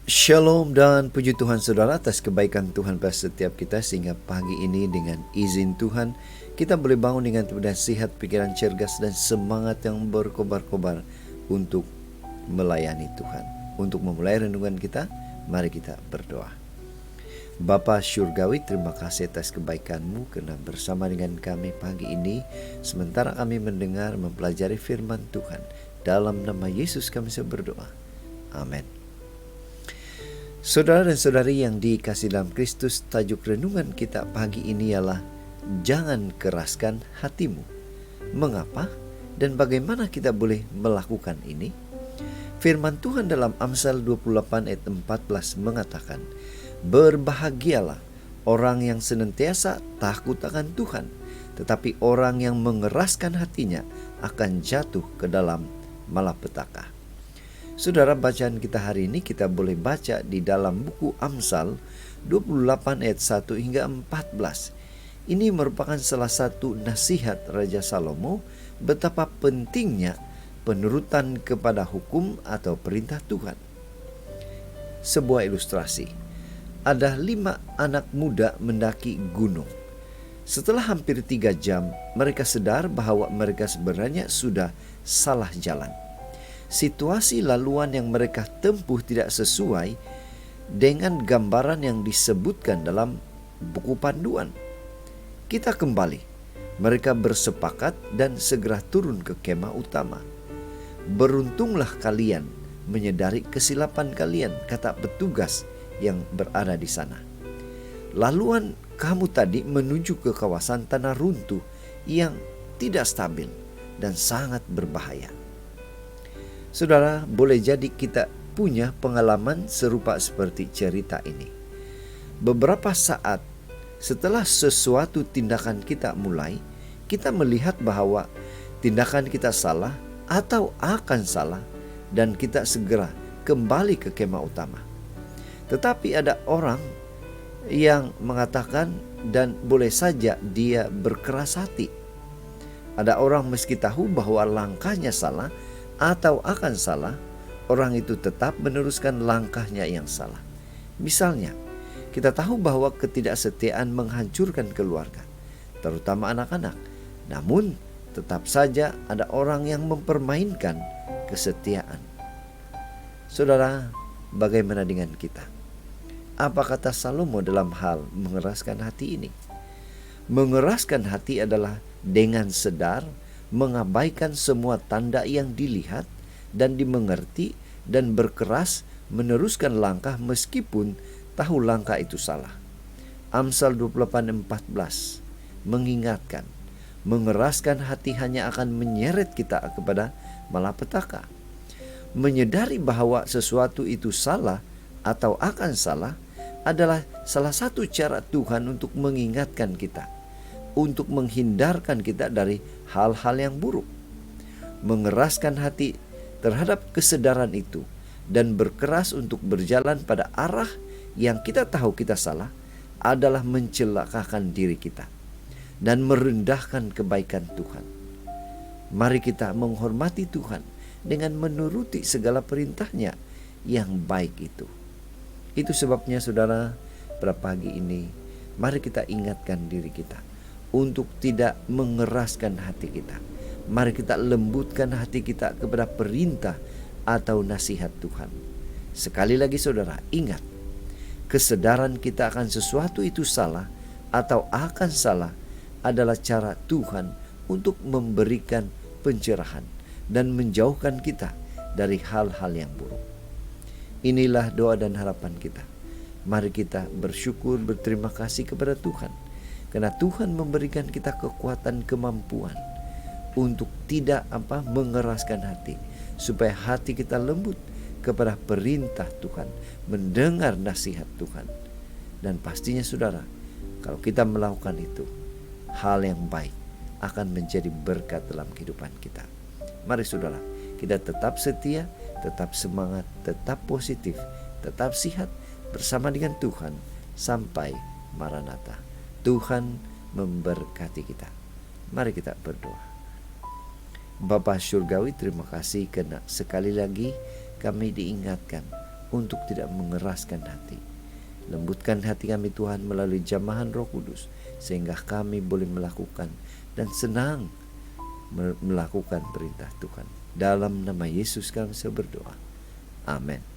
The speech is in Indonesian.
Shalom dan puji Tuhan saudara atas kebaikan Tuhan pada setiap kita, sehingga pagi ini dengan izin Tuhan kita boleh bangun dengan nasihat, pikiran cergas dan semangat yang berkobar-kobar untuk melayani Tuhan. Untuk memulai renungan kita, mari kita berdoa. Bapa Syurgawi, terima kasih atas kebaikan-Mu karena bersama dengan kami pagi ini, sementara kami mendengar mempelajari firman Tuhan. Dalam nama Yesus kami berdoa. Amin. Saudara dan saudari yang dikasihi dalam Kristus, tajuk renungan kita pagi ini ialah jangan keraskan hatimu. Mengapa dan bagaimana kita boleh melakukan ini? Firman Tuhan dalam Amsal 28 ayat 14 mengatakan, berbahagialah orang yang senantiasa takut akan Tuhan, tetapi orang yang mengeraskan hatinya akan jatuh ke dalam malapetaka. Saudara, bacaan kita hari ini kita boleh baca di dalam buku Amsal 28 ayat 1 hingga 14. Ini merupakan salah satu nasihat Raja Salomo betapa pentingnya penurutan kepada hukum atau perintah Tuhan. Sebuah ilustrasi. Ada 5 anak muda mendaki gunung. Setelah hampir 3 jam, mereka sadar bahwa mereka sebenarnya sudah salah jalan. Situasi laluan yang mereka tempuh tidak sesuai dengan gambaran yang disebutkan dalam buku panduan. Kita kembali. Mereka bersepakat dan segera turun ke kemah utama. Beruntunglah kalian menyadari kesilapan kalian, kata petugas yang berada di sana. Laluan kamu tadi menuju ke kawasan tanah runtuh yang tidak stabil dan sangat berbahaya. Saudara, boleh jadi kita punya pengalaman serupa seperti cerita ini. Beberapa saat setelah sesuatu tindakan kita mulai, kita melihat bahwa tindakan kita salah atau akan salah dan kita segera kembali ke kemah utama. Tetapi ada orang yang mengatakan dan boleh saja dia berkeras hati. Ada orang meski tahu bahwa langkahnya salah atau akan salah, orang itu tetap meneruskan langkahnya yang salah. Misalnya, kita tahu bahwa ketidaksetiaan menghancurkan keluarga, terutama anak-anak. Namun, tetap saja ada orang yang mempermainkan kesetiaan. Saudara, bagaimana dengan kita? Apa kata Salomo dalam hal mengeraskan hati ini? Mengeraskan hati adalah dengan sadar mengabaikan semua tanda yang dilihat dan dimengerti dan berkeras meneruskan langkah meskipun tahu langkah itu salah. Amsal 28:14 mengingatkan, mengeraskan hati hanya akan menyeret kita kepada malapetaka. Menyadari bahwa sesuatu itu salah atau akan salah adalah salah satu cara Tuhan untuk mengingatkan kita, untuk menghindarkan kita dari hal-hal yang buruk. Mengeraskan hati terhadap kesadaran itu dan berkeras untuk berjalan pada arah yang kita tahu kita salah adalah mencelakakan diri kita dan merendahkan kebaikan Tuhan. Mari kita menghormati Tuhan dengan menuruti segala perintahnya yang baik itu. Itu sebabnya saudara, pada pagi ini mari kita ingatkan diri kita untuk tidak mengeraskan hati kita. Mari kita lembutkan hati kita kepada perintah atau nasihat Tuhan. Sekali lagi saudara, ingat, kesadaran kita akan sesuatu itu salah atau akan salah adalah cara Tuhan untuk memberikan pencerahan dan menjauhkan kita dari hal-hal yang buruk. Inilah doa dan harapan kita. Mari kita bersyukur, berterima kasih kepada Tuhan, karena Tuhan memberikan kita kekuatan, kemampuan untuk tidak mengeraskan hati, supaya hati kita lembut kepada perintah Tuhan, mendengar nasihat Tuhan. Dan pastinya saudara, kalau kita melakukan itu, hal yang baik akan menjadi berkat dalam kehidupan kita. Mari saudara, kita tetap setia, tetap semangat, tetap positif, tetap sehat bersama dengan Tuhan sampai Maranatha. Tuhan memberkati kita. Mari kita berdoa. Bapa Syurgawi, terima kasih karena sekali lagi kami diingatkan untuk tidak mengeraskan hati. Lembutkan hati kami Tuhan melalui jamahan Roh Kudus, sehingga kami boleh melakukan dan senang melakukan perintah Tuhan. Dalam nama Yesus kami berdoa. Amin.